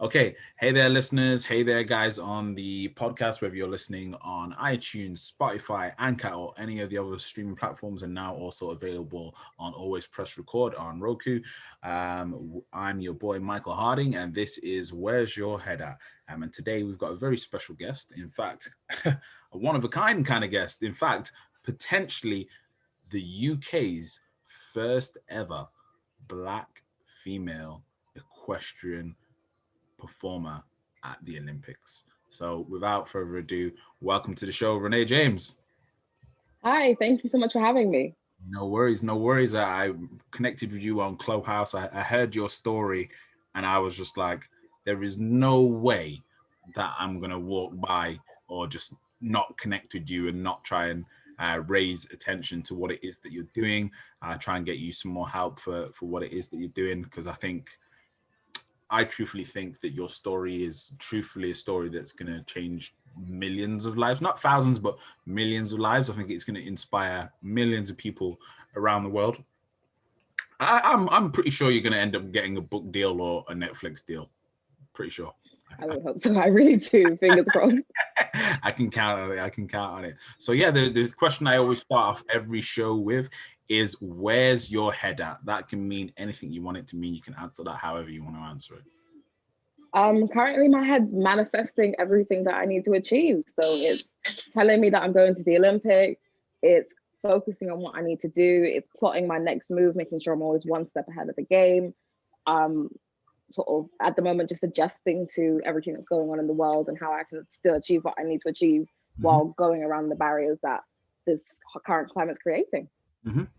Okay, hey there, listeners. Hey there, guys on the podcast, whether you're listening on iTunes, Spotify, Anchor, or any of the other streaming platforms, and now also available on Always Press Record on Roku. I'm your boy, Michael Harding, and this is Where's Your Head At? And today we've got a very special guest. In fact, a one-of-a-kind kind of guest. In fact, potentially the UK's first ever Black female equestrian performer at the Olympics. So without further ado, welcome to the show, Ranee James. Hi, thank you so much for having me. No worries, no worries. I connected with you on Clubhouse. I heard your story and I was just like, there is no way that I'm going to walk by or just not connect with you and not try and raise attention to what it is that you're doing. Try and get you some more help for what it is that you're doing, because I truthfully think that your story is truthfully a story that's going to change millions of lives, not thousands, but millions of lives. I think it's going to inspire millions of people around the world. I'm pretty sure you're going to end up getting a book deal or a Netflix deal. Pretty sure. I would hope so. I really do. Fingers crossed. I can count on it. I can count on it. So yeah, the question I always start off every show with is, where's your head at? That can mean anything you want it to mean. You can answer that however you want to answer it. Currently my head's manifesting everything that I need to achieve. So it's telling me that I'm going to the Olympics. It's focusing on what I need to do. It's plotting my next move, making sure I'm always one step ahead of the game. Sort of at the moment just adjusting to everything that's going on in the world and how I can still achieve what I need to achieve while going around the barriers that this current climate's creating.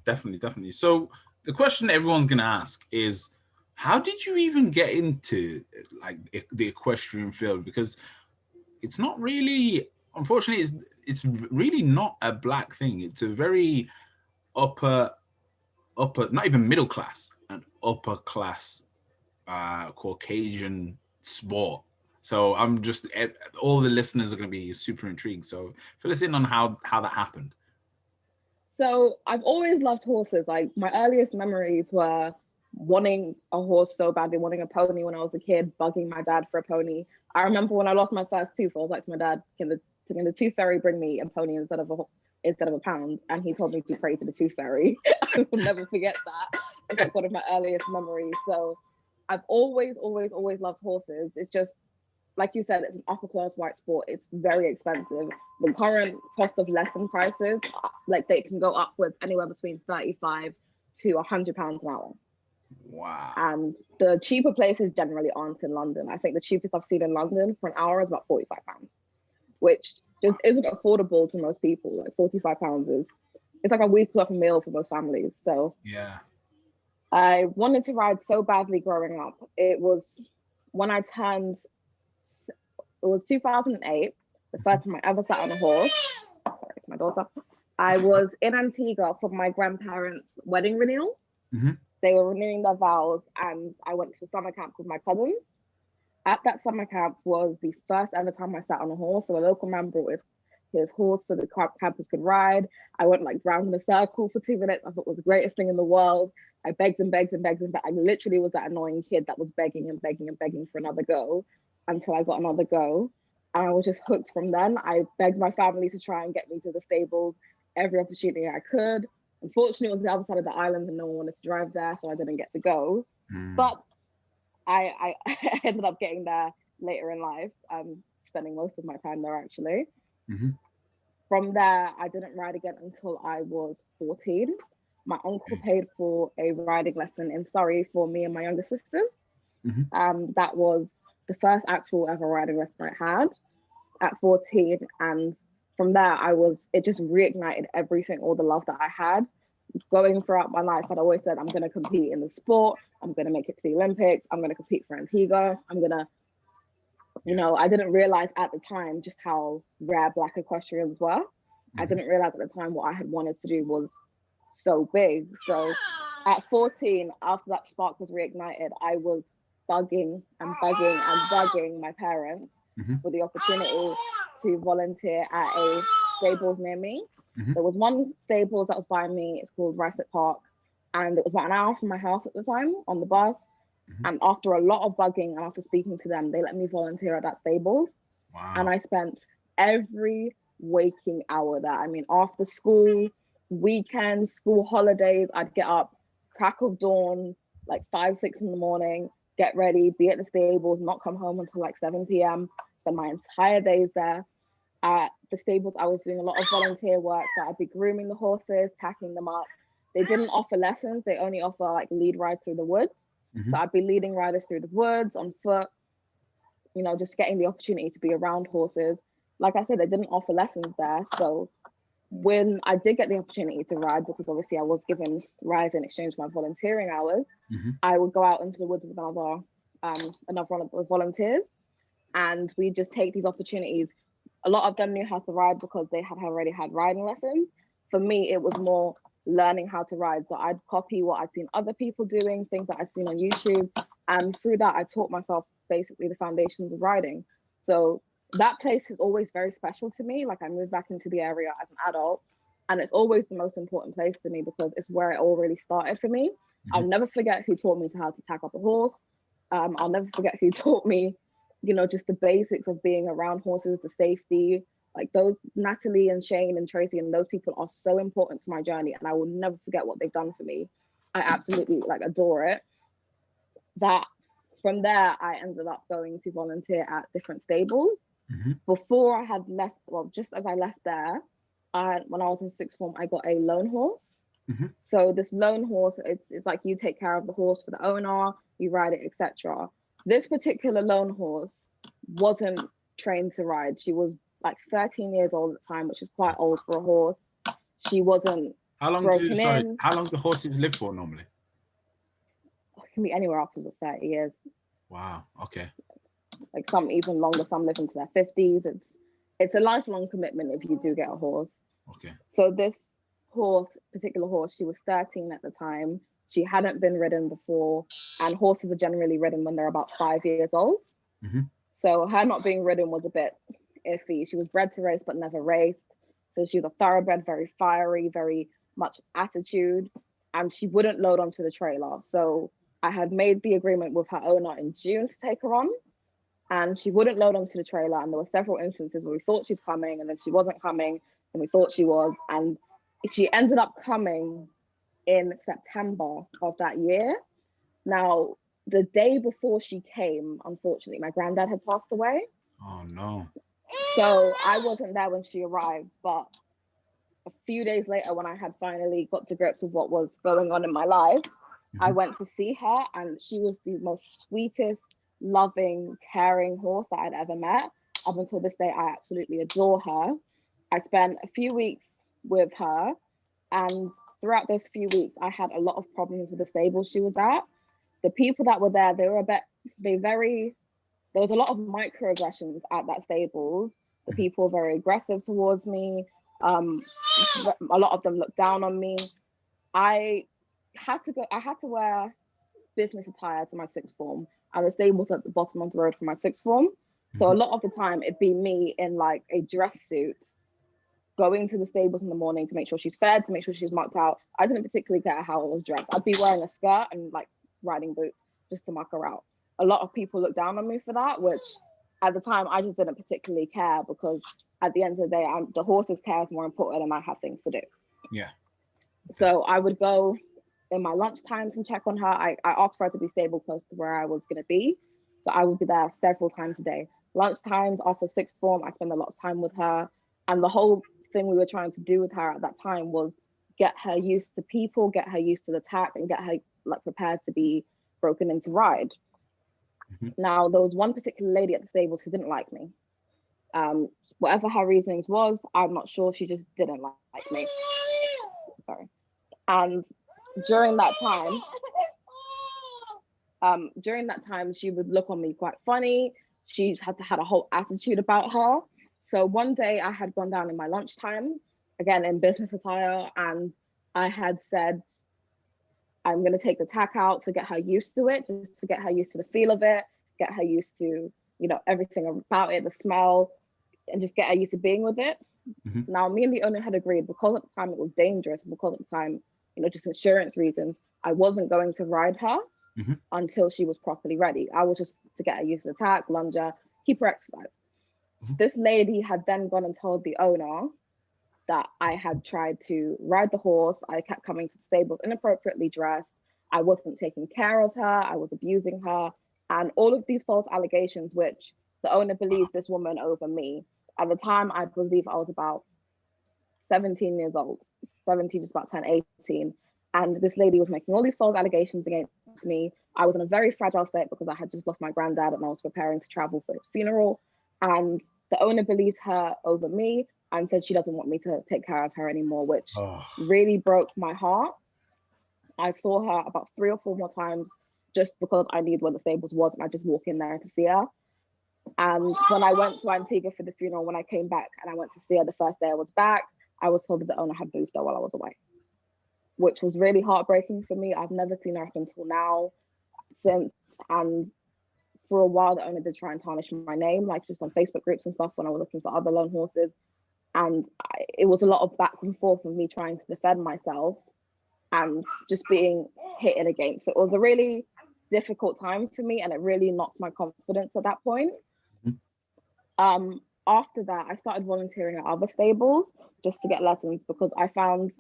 Definitely. So the question everyone's going to ask is, how did you even get into like the equestrian field? Because it's not really, unfortunately, it's really not a Black thing. It's a very upper, not even middle class, an upper class Caucasian sport. So I'm just, all the listeners are going to be super intrigued. So fill us in on how that happened. So I've always loved horses. Like my earliest memories were wanting a horse so badly, wanting a pony when I was a kid, bugging my dad for a pony. I remember when I lost my first tooth, I was like to my dad, can the tooth fairy bring me a pony instead of a pound? And he told me to pray to the tooth fairy. I will never forget that. It's like one of my earliest memories. So I've always loved horses. It's just, like you said, it's an upper class white sport. It's very expensive. The current cost of lesson prices, like they can go upwards anywhere between 35 to £100 an hour. Wow. And the cheaper places generally aren't in London. I think the cheapest I've seen in London for an hour is about £45, which just isn't affordable to most people. Like £45 it's like a week's worth of meal for most families. So yeah, I wanted to ride so badly growing up. It was when I turned, it was 2008, the first time I ever sat on a horse. Sorry, it's my daughter. I was in Antigua for my grandparents' wedding renewal. They were renewing their vows, and I went to a summer camp with my cousins. At that summer camp was the first ever time I sat on a horse. So a local man brought his horse so the campers could ride. I went like round in a circle for 2 minutes. I thought it was the greatest thing in the world. I begged and begged and begged and begged. I literally was that annoying kid that was begging and begging and begging for another go until I got another go. And I was just hooked from then. I begged my family to try and get me to the stables every opportunity I could. Unfortunately, it was the other side of the island and no one wanted to drive there, so I didn't get to go. But I ended up getting there later in life, spending most of my time there actually. From there, I didn't ride again until I was 14. My uncle paid for a riding lesson in Surrey for me and my younger sisters. That was the first actual ever riding lesson I had at 14. And from there, it just reignited everything, all the love that I had. Going throughout my life, I'd always said, I'm going to compete in the sport. I'm going to make it to the Olympics. I'm going to compete for Antigua. I'm going to, I didn't realize at the time just how rare Black equestrians were. I didn't realize at the time what I had wanted to do was so big. So at 14, after that spark was reignited, I was bugging and begging and bugging my parents for the opportunity to volunteer at a stables near me. There was one stables that was by me. It's called Rice Park, and it was about an hour from my house at the time on the bus. And after a lot of bugging and after speaking to them, they let me volunteer at that stable. And Wow. I spent every waking hour there. I mean, after school, weekends, school holidays, I'd get up, crack of dawn, like 5, 6 in the morning, get ready, be at the stables, not come home until like 7 p.m. Spend my entire days there. At the stables, I was doing a lot of volunteer work. So I'd be grooming the horses, tacking them up. They didn't offer lessons. They only offer like lead rides through the woods. So I'd be leading riders through the woods on foot, just getting the opportunity to be around horses. Like I said, they didn't offer lessons there. So when I did get the opportunity to ride, because obviously I was given rides in exchange for my volunteering hours, I would go out into the woods with another one of the volunteers, and we just take these opportunities. A lot of them knew how to ride because they had already had riding lessons. For me, it was more learning how to ride. So I'd copy what I'd seen other people doing, things that I'd seen on YouTube. And through that, I taught myself basically the foundations of riding. So that place is always very special to me. Like I moved back into the area as an adult, and it's always the most important place to me because it's where it all really started for me. I'll never forget who taught me how to tack up a horse. I'll never forget who taught me, just the basics of being around horses, the safety. Like those Natalie and Shane and Tracy and those people are so important to my journey, and I will never forget what they've done for me. I absolutely adore it. That from there, I ended up going to volunteer at different stables. Before I had left, well, just as I left there, when I was in sixth form, I got a loan horse. So this loan horse, it's like you take care of the horse for the owner, you ride it, etc. This particular loan horse wasn't trained to ride. She was like 13 years old at the time, which is quite old for a horse. She wasn't broken in. How long do horses live for normally? It can be anywhere upwards of 30 years. Wow. Okay. Like some even longer, some live into their 50s. It's a lifelong commitment if you do get a horse. Okay. So this particular horse, she was 13 at the time. She hadn't been ridden before, and horses are generally ridden when they're about 5 years old. So her not being ridden was a bit iffy. She was bred to race but never raced. So she was a thoroughbred, very fiery, very much attitude, and she wouldn't load onto the trailer. So I had made the agreement with her owner in June to take her on, and she wouldn't load onto the trailer. And there were several instances where we thought she's coming and then she wasn't coming, and we thought she was. And she ended up coming in September of that year. Now, the day before she came, unfortunately, my granddad had passed away. Oh, no. So I wasn't there when she arrived, but a few days later, when I had finally got to grips with what was going on in my life, I went to see her, and she was the most sweetest, loving, caring horse that I'd ever met. Up until this day, I absolutely adore her. I spent a few weeks with her, and throughout those few weeks, I had a lot of problems with the stable she was at. The people that were there, there was a lot of microaggressions at that stables. The people were very aggressive towards me. A lot of them looked down on me. I had to wear business attire to my sixth form, and the stables at the bottom of the road for my sixth form. So a lot of the time it'd be me in like a dress suit going to the stables in the morning to make sure she's fed, to make sure she's marked out. I didn't particularly care how I was dressed. I'd be wearing a skirt and like riding boots just to muck her out. A lot of people looked down on me for that, which at the time I just didn't particularly care, because at the end of the day, the horse's care is more important and I have things to do. Yeah. So I would go in my lunch times and check on her. I asked for her to be stable close to where I was going to be. So I would be there several times a day. Lunch times after sixth form, I spend a lot of time with her. And the whole thing we were trying to do with her at that time was get her used to people, get her used to the tack, and get her like prepared to be broken into ride. Now, there was one particular lady at the stables who didn't like me. Whatever her reasonings was, I'm not sure. She just didn't like me. Sorry. And during that time, she would look on me quite funny. She's had a whole attitude about her. So one day I had gone down in my lunchtime, again in business attire, and I had said, I'm going to take the tack out to get her used to it, just to get her used to the feel of it, get her used to, everything about it, the smell, and just get her used to being with it. Now, me and the owner had agreed, because at the time it was dangerous, because at the time, just insurance reasons, I wasn't going to ride her. until she was properly ready. I was just to get her used to the tack, lunge her, keep her exercised. This lady had then gone and told the owner that I had tried to ride the horse. I kept coming to the stables inappropriately dressed. I wasn't taking care of her. I was abusing her. And all of these false allegations, which the owner believed this woman over me. At the time, I believe I was about 17 years old, 17, just about 10, 18. And this lady was making all these false allegations against me. I was in a very fragile state because I had just lost my granddad and I was preparing to travel for his funeral. And the owner believed her over me and said she doesn't want me to take care of her anymore, which really broke my heart. I saw her about 3 or 4 more times just because I knew where the stables was and I just walk in there to see her. And when I went to Antigua for the funeral, when I came back and I went to see her the first day I was back, I was told that the owner had moved her while I was away, which was really heartbreaking for me. I've never seen her up until now since. And for a while, the owner did try and tarnish my name, like just on Facebook groups and stuff when I was looking for other loan horses. And it was a lot of back and forth of me trying to defend myself and just being hit against. So it was a really difficult time for me and it really knocked my confidence at that point. After that, I started volunteering at other stables just to get lessons because I found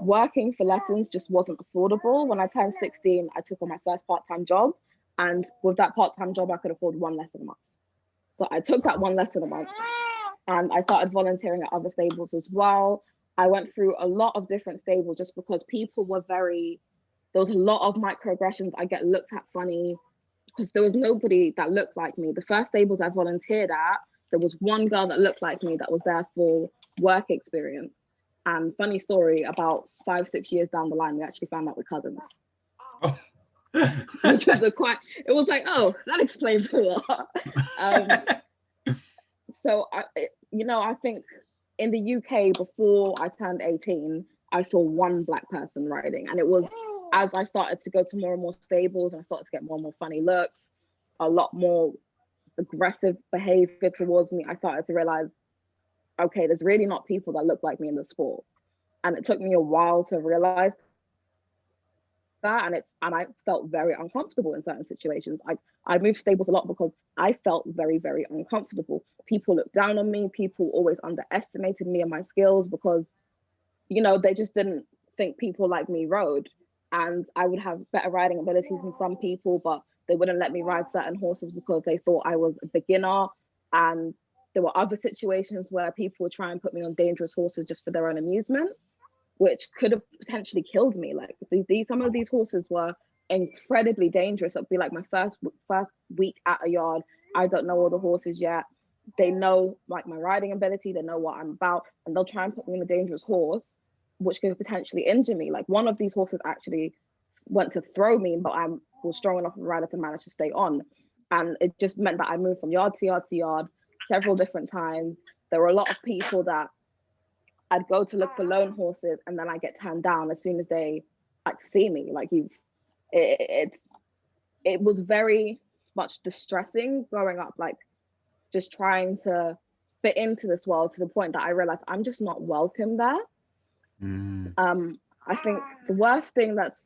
working for lessons just wasn't affordable. When I turned 16, I took on my first part-time job. And with that part-time job, I could afford 1 lesson a month. So I took that 1 lesson a month and I started volunteering at other stables as well. I went through a lot of different stables just because people were there was a lot of microaggressions. I get looked at funny because there was nobody that looked like me. The first stables I volunteered at, there was one girl that looked like me that was there for work experience. And funny story, about 5-6 years down the line, we actually found out we're cousins. Which was it was like, oh, that explains a lot. So I think in the UK before I turned 18, I saw 1 Black person riding, and it was as I started to go to more and more stables and I started to get more and more funny looks, a lot more aggressive behavior towards me. I started to realize, okay, there's really not people that look like me in the sport, and it took me a while to realize that, and I felt very uncomfortable in certain situations. I moved stables a lot because I felt very, very uncomfortable. People looked down on me. People always underestimated me and my skills because, they just didn't think people like me rode. And I would have better riding abilities than some people, but they wouldn't let me ride certain horses because they thought I was a beginner. And there were other situations where people would try and put me on dangerous horses just for their own amusement, which could have potentially killed me. Like some of these horses were incredibly dangerous. It'd be like my first week at a yard. I don't know all the horses yet. They know like my riding ability. They know what I'm about, and they'll try and put me on a dangerous horse, which could potentially injure me. Like one of these horses actually went to throw me, but I was strong enough of a rider to manage to stay on. And it just meant that I moved from yard to yard to yard several different times. There were a lot of people that I'd go to look for loan horses and then I get turned down as soon as they see me. Like it was very much distressing growing up, like just trying to fit into this world to the point that I realized I'm just not welcome there. I think the worst thing that's,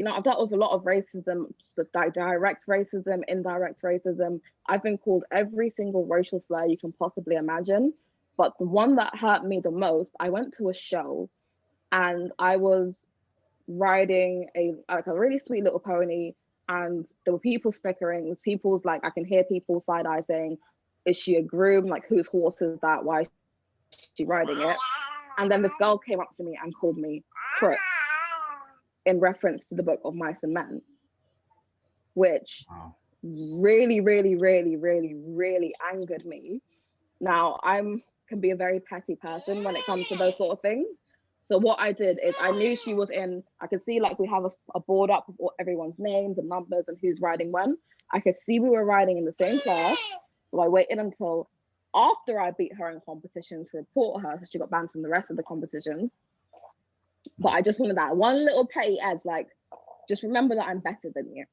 I've dealt with a lot of racism, direct racism, indirect racism. I've been called every single racial slur you can possibly imagine. But the one that hurt me the most, I went to a show and I was riding a really sweet little pony, and there were people snickering. People's like, I can hear people side eye saying, is she a groom? Like, whose horse is that? Why is she riding it? And then this girl came up to me and called me crook in reference to the book of Mice and Men, which really, really, really, really, really angered me. Now, can be a very petty person when it comes to those sort of things. So what I did is I knew she was I could see like we have a board up with everyone's names and numbers and who's riding when. I could see we were riding in the same class. So I waited until after I beat her in competition to report her, so she got banned from the rest of the competitions. But I just wanted that one little petty edge, like, just remember that I'm better than you.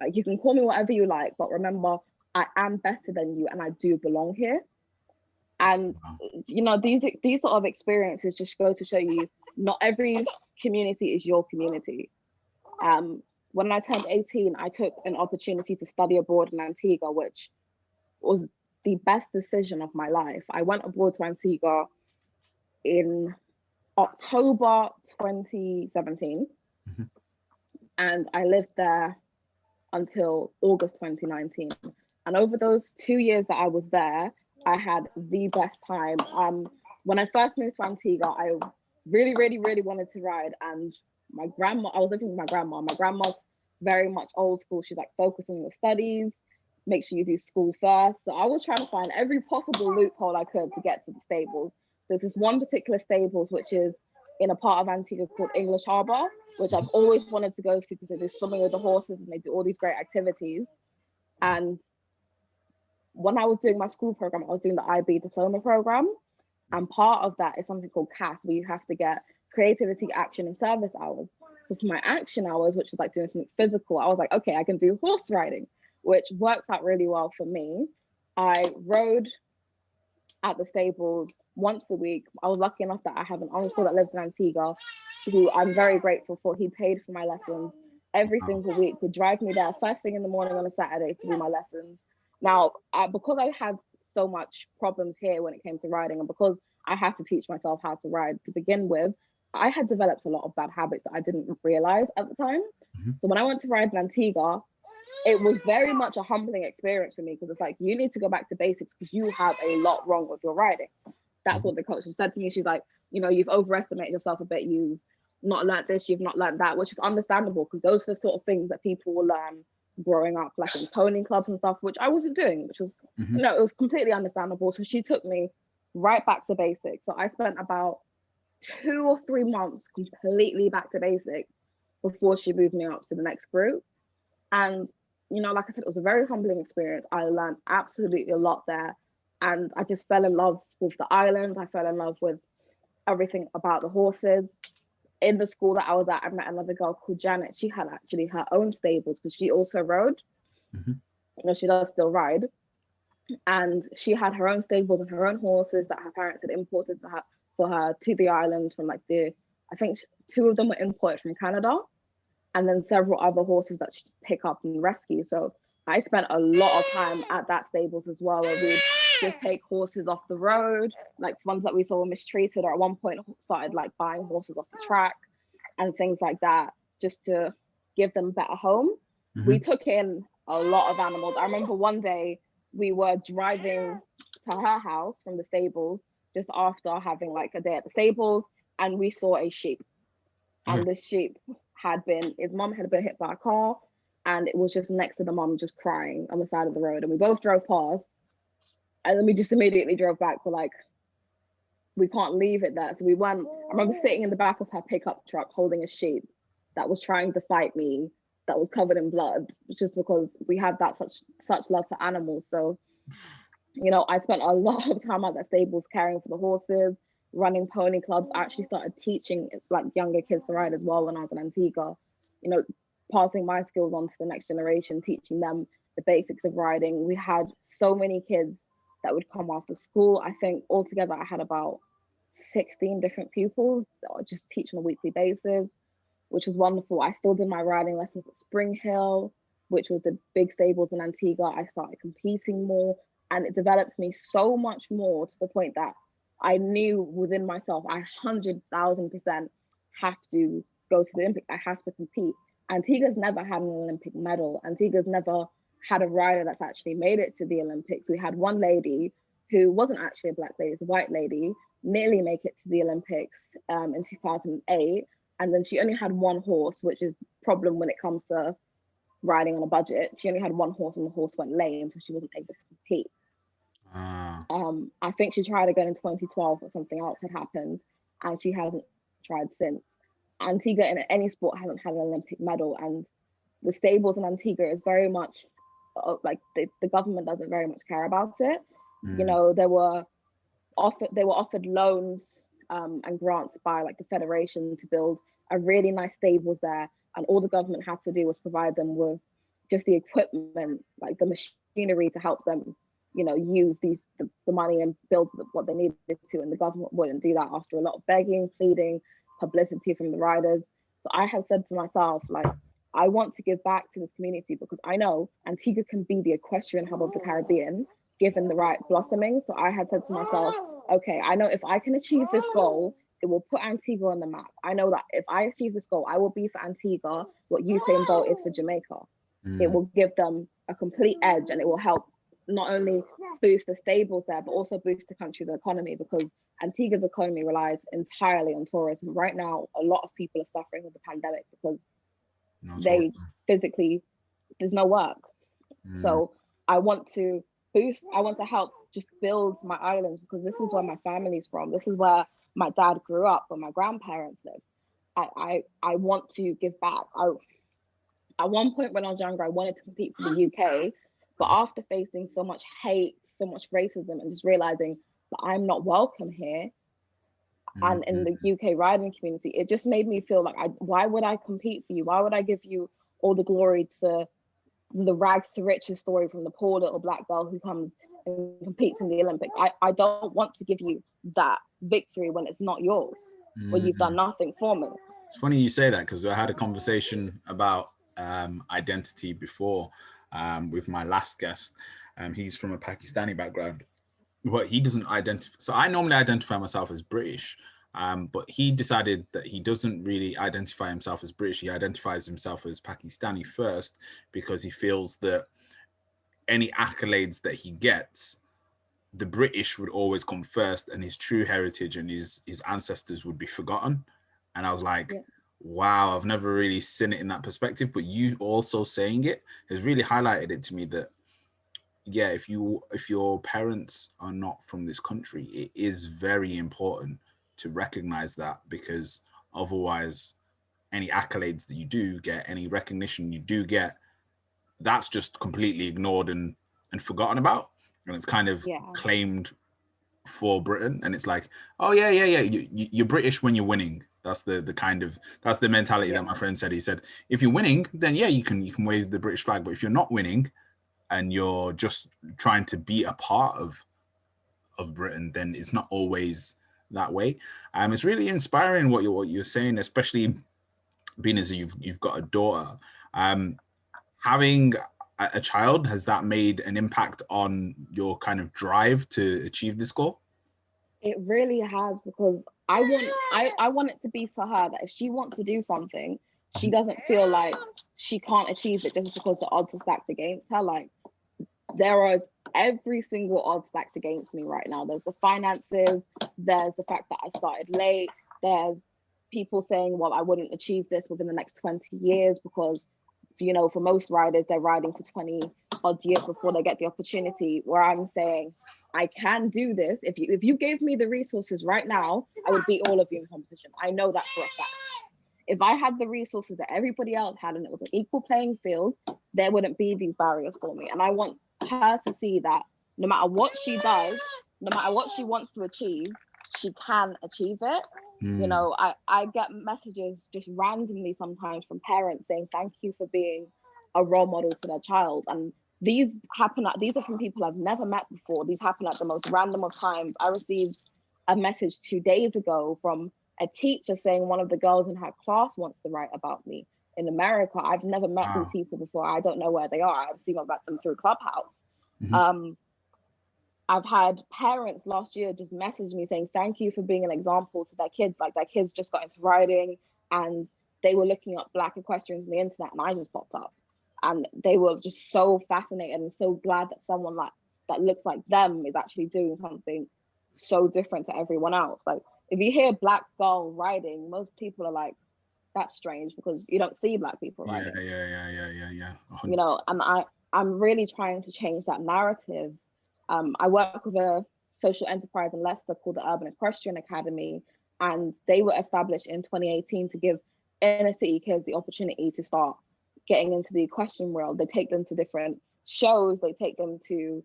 Like, you can call me whatever you like, but remember, I am better than you and I do belong here. And, these sort of experiences just go to show you not every community is your community. when I turned 18, I took an opportunity to study abroad in Antigua, which was the best decision of my life. I went abroad to Antigua in October 2017, and I lived there until August 2019. And over those 2 years that I was there, I had the best time. When I first moved to Antigua, I really, really, really wanted to ride. And my grandma, I was living with my grandma. My grandma's very much old school. She's like, focus on your studies, make sure you do school first. So I was trying to find every possible loophole I could to get to the stables. There's this one particular stables, which is in a part of Antigua called English Harbour, which I've always wanted to go to because they do swimming with the horses and they do all these great activities. And when I was doing my school program, I was doing the IB diploma program. And part of that is something called CAS, where you have to get creativity, action, and service hours. So for my action hours, which was like doing something physical, I was like, okay, I can do horse riding, which works out really well for me. I rode at the stables once a week. I was lucky enough that I have an uncle that lives in Antigua, who I'm very grateful for. He paid for my lessons every single week, would drive me there first thing in the morning on a Saturday to do my lessons. Now, because I had so much problems here when it came to riding, and because I had to teach myself how to ride to begin with, I had developed a lot of bad habits that I didn't realize at the time. So when I went to ride in Antigua, it was very much a humbling experience for me, because it's like, you need to go back to basics because you have a lot wrong with your riding. That's what the coach said to me. She's like, you know, you've overestimated yourself a bit. You've not learned this, you've not learned that, which is understandable because those are the sort of things that people will learn growing up, like in pony clubs and stuff, which I wasn't doing, which was, you know, it was completely understandable. So she took me right back to basics. So I spent about 2 or 3 months completely back to basics before she moved me up to the next group. And, you know, like I said, it was a very humbling experience. I learned absolutely a lot there. And I just fell in love with the island. I fell in love with everything about the horses. In the school that I was at, I met another girl called Janet. She had actually her own stables because she also rode. You know, she does still ride. And she had her own stables and her own horses that her parents had imported to her, for her to the island from like I think 2 of them were imported from Canada. And then several other horses that she'd pick up and rescue. So I spent a lot of time at that stables as well, where we'd just take horses off the road, like ones that we saw were mistreated, or at one point started like buying horses off the track and things like that, just to give them a better home. We took in a lot of animals. I remember one day we were driving to her house from the stables just after having like a day at the stables, and we saw a sheep. And this sheep his mom had been hit by a car, and it was just next to the mom just crying on the side of the road. And we both drove past, and then we just immediately drove back. We're like, we can't leave it there. So we went. I remember sitting in the back of her pickup truck holding a sheep that was trying to fight me, that was covered in blood, just because we had that such love for animals. So, you know, I spent a lot of time at the stables caring for the horses, running pony clubs. I actually started teaching like younger kids to ride as well when I was in Antigua, you know, passing my skills on to the next generation, teaching them the basics of riding. We had so many kids that would come after school. I think altogether I had about 16 different pupils that I just teach on a weekly basis, which was wonderful. I still did my riding lessons at Spring Hill, which was the big stables in Antigua. I started competing more, and it developed me so much more to the point that I knew within myself, I 100,000% have to go to the Olympics. I have to compete. Antigua's never had an Olympic medal. Antigua's never had a rider that's actually made it to the Olympics. We had one lady who wasn't actually a black lady, it was a white lady, nearly make it to the Olympics in 2008. And then she only had one horse, which is a problem when it comes to riding on a budget. She only had one horse, and the horse went lame, so she wasn't able to compete. I think she tried again in 2012, but something else had happened, and she hasn't tried since. Antigua in any sport hasn't had an Olympic medal, and the stables in Antigua is very much like the government doesn't very much care about it. You know, they were offered loans and grants by like the federation to build a really nice stables there, and all the government had to do was provide them with just the equipment, like the machinery to help them, you know, use the money and build what they needed to. And the government wouldn't do that after a lot of begging, pleading, publicity from the riders. So I have said to myself, like, I want to give back to this community because I know Antigua can be the equestrian hub of the Caribbean given the right blossoming. So I had said to myself, okay, I know if I can achieve this goal, it will put Antigua on the map. I know that if I achieve this goal, I will be for Antigua what Usain Bolt is for Jamaica. It will give them a complete edge, and it will help not only boost the stables there, but also boost the country's economy, because Antigua's economy relies entirely on tourism. Right now, a lot of people are suffering with the pandemic because they physically, there's no work. So I want to help just build my island, because this is where my family's from. This is where my dad grew up, where my grandparents live. I want to give back. At one point when I was younger, I wanted to compete for the UK, but after facing so much hate, so much racism, and just realizing that I'm not welcome here and in the UK riding community, it just made me feel like, why would I compete for you? Why would I give you all the glory to the rags to riches story from the poor little black girl who comes and competes in the Olympics? I don't want to give you that victory when it's not yours, when you've done nothing for me. It's funny you say that, because I had a conversation about identity before with my last guest. He's from a Pakistani background, but he doesn't identify. So I normally identify myself as British, but he decided that he doesn't really identify himself as British. He identifies himself as Pakistani first, because he feels that any accolades that he gets, the British would always come first, and his true heritage and his ancestors would be forgotten. And I was like, wow, I've never really seen it in that perspective. But you also saying it has really highlighted it to me that, yeah, if your parents are not from this country, it is very important to recognize that, because otherwise any accolades that you do get, any recognition you do get, that's just completely ignored and forgotten about, and it's kind of claimed for Britain. And it's like, oh yeah, you're British when you're winning. That's that's the mentality that my friend said. He said, if you're winning, then yeah, you can wave the British flag. But if you're not winning and you're just trying to be a part of Britain, then it's not always that way. It's really inspiring what you're saying, especially being as you've got a daughter. Having a child, has that made an impact on your kind of drive to achieve this goal? It really has, because I want it to be for her that if she wants to do something, she doesn't feel like she can't achieve it just because the odds are stacked against her. Like, there is every single odd stacked against me right now. There's the finances, there's the fact that I started late, there's people saying, well, I wouldn't achieve this within the next 20 years because, you know, for most riders, they're riding for 20 odd years before they get the opportunity, where I'm saying, I can do this. If you gave me the resources right now, I would beat all of you in competition. I know that for a fact. If I had the resources that everybody else had and it was an equal playing field, there wouldn't be these barriers for me. And I want her to see that no matter what she does, no matter what she wants to achieve, she can achieve it. You know, I get messages just randomly sometimes from parents saying, thank you for being a role model to their child. And these are from people I've never met before. These happen at the most random of times. I received a message 2 days ago from a teacher saying one of the girls in her class wants to write about me in America. I've never met these people before. I don't know where they are. I've seen about them through Clubhouse. I've had parents last year just message me saying, thank you for being an example to their kids. Like, their kids just got into riding and they were looking up Black equestrians on the internet, and I just popped up. And they were just so fascinated and so glad that someone like that looks like them is actually doing something so different to everyone else. Like, if you hear Black girl riding, most people are like, that's strange, because you don't see Black people riding. Yeah. You know, and I'm really trying to change that narrative. I work with a social enterprise in Leicester called the Urban Equestrian Academy, and they were established in 2018 to give inner city kids the opportunity to start getting into the equestrian world. They take them to different shows, they take them to,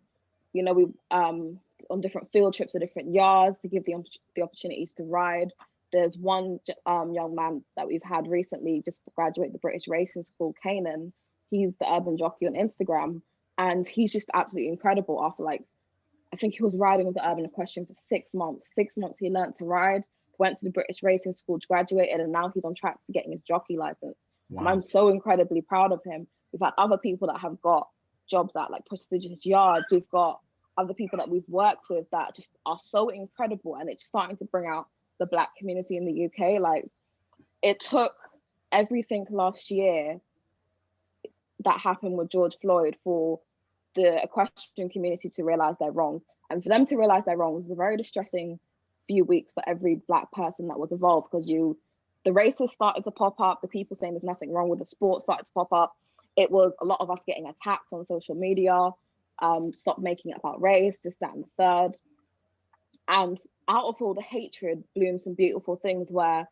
you know, we on different field trips to different yards to give the opportunities to ride. There's one young man that we've had recently just graduate the British Racing School, Kanan. He's the urban jockey on Instagram, and he's just absolutely incredible. After, like, I think he was riding with the Urban Equestrian for 6 months. 6 months he learned to ride, went to the British Racing School, graduated, and now he's on track to getting his jockey license. And Wow. I'm so incredibly proud of him. We've had other people that have got jobs at like prestigious yards. We've got other people that we've worked with that just are so incredible, and it's starting to bring out the Black community in the UK. Like, it took everything last year that happened with George Floyd for the equestrian community to realize their wrongs. And for them to realize their wrongs was a very distressing few weeks for every Black person that was involved, because the races started to pop up, the people saying there's nothing wrong with the sport started to pop up. It was a lot of us getting attacked on social media, stop making it about race, this, that, and the third. And out of all the hatred bloomed some beautiful things where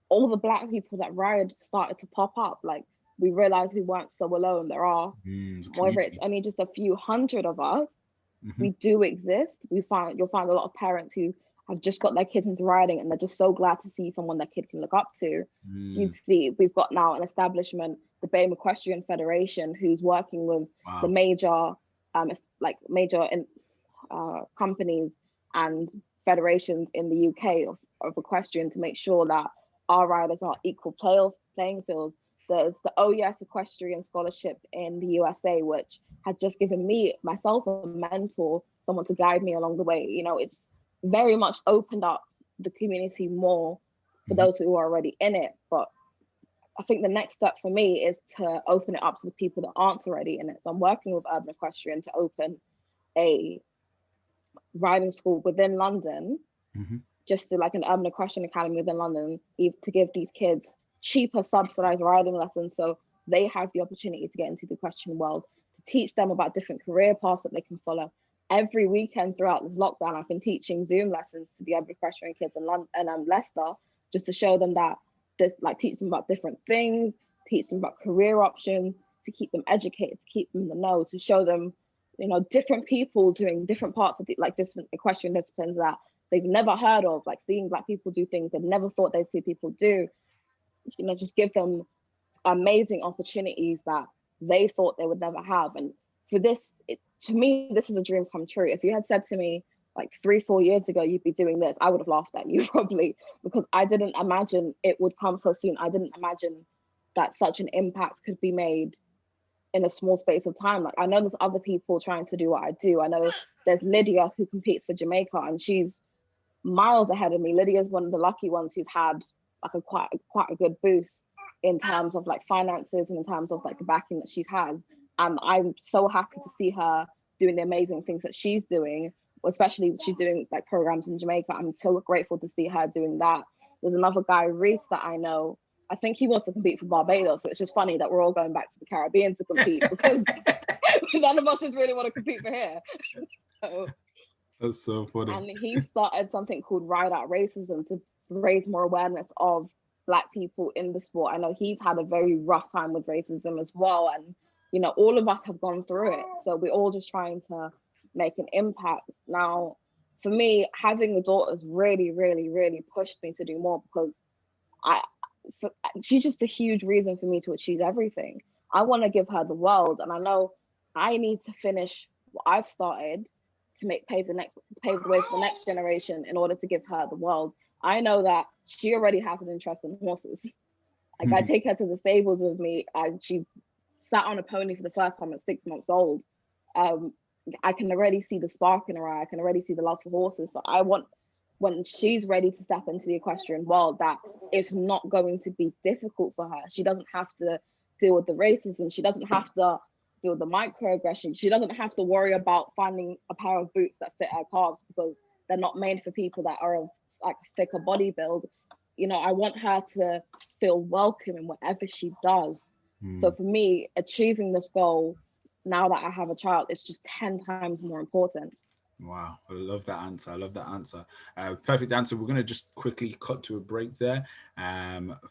all the Black people that ride started to pop up. Like, we realized we weren't so alone. There are, It's a whether it's community. only just a few hundred of us, Mm-hmm. we do exist. You'll find a lot of parents who have just got their kids into riding, and they're just so glad to see someone their kid can look up to. You see, we've got now an establishment, the BAME Equestrian Federation, who's working with the Wow. major, companies and federations in the UK of equestrian to make sure that our riders are equal playing fields. There's the OES Equestrian Scholarship in the USA, which has just given myself a mentor, someone to guide me along the way. You know, it's very much opened up the community more for Mm-hmm. those who are already in it. But I think the next step for me is to open it up to the people that aren't already in it. So I'm working with Urban Equestrian to open a riding school within London, Mm-hmm. just to, like, an urban equestrian academy within London, to give these kids cheaper subsidized riding lessons so they have the opportunity to get into the equestrian world, to teach them about different career paths that they can follow. Every weekend throughout this lockdown, I've been teaching Zoom lessons to the urban equestrian kids in London and Leicester, just to show them that teach them about different things, teach them about career options, to keep them educated, to keep them in the know, to show them, different people doing different parts of different equestrian disciplines that they've never heard of, like seeing Black people do things they've never thought they'd see people do. Just give them amazing opportunities that they thought they would never have. And for this, to me, this is a dream come true. If you had said to me like 3-4 years ago you'd be doing this, I would have laughed at you probably, because I didn't imagine it would come so soon. I didn't imagine that such an impact could be made in a small space of time. Like, I know there's other people trying to do what I do. I know there's Lydia who competes for Jamaica, and she's miles ahead of me. Lydia's one of the lucky ones who's had like quite a good boost in terms of like finances and in terms of like the backing that she has. And I'm so happy to see her doing the amazing things that she's doing, especially she's doing like programs in Jamaica. I'm so grateful to see her doing that. There's another guy, Reese, that I know. I think he wants to compete for Barbados. So it's just funny that we're all going back to the Caribbean to compete because none of us just really want to compete for here. So, That's so funny. and he started something called Ride Out Racism to raise more awareness of Black people in the sport. I know he's had a very rough time with racism as well. And, all of us have gone through it. So we're all just trying to make an impact. Now, for me, having a daughter has really, really, really pushed me to do more, because she's just a huge reason for me to achieve everything. I want to give her the world, and I know I need to finish what I've started to pave the way for the next generation in order to give her the world. I know that she already has an interest in horses. Like, I take her to the stables with me, and she sat on a pony for the first time at 6 months old. I can already see the spark in her eye. I can already see the love for horses. So I want, when she's ready to step into the equestrian world, that it's not going to be difficult for her. She doesn't have to deal with the racism. She doesn't have to deal with the microaggression. She doesn't have to worry about finding a pair of boots that fit her calves because they're not made for people that are of like thicker body build. I want her to feel welcome in whatever she does. So for me, achieving this goal now that I have a child, it's just 10 times more important. Wow, I love that answer. I love that answer. Perfect answer. We're going to just quickly cut to a break there.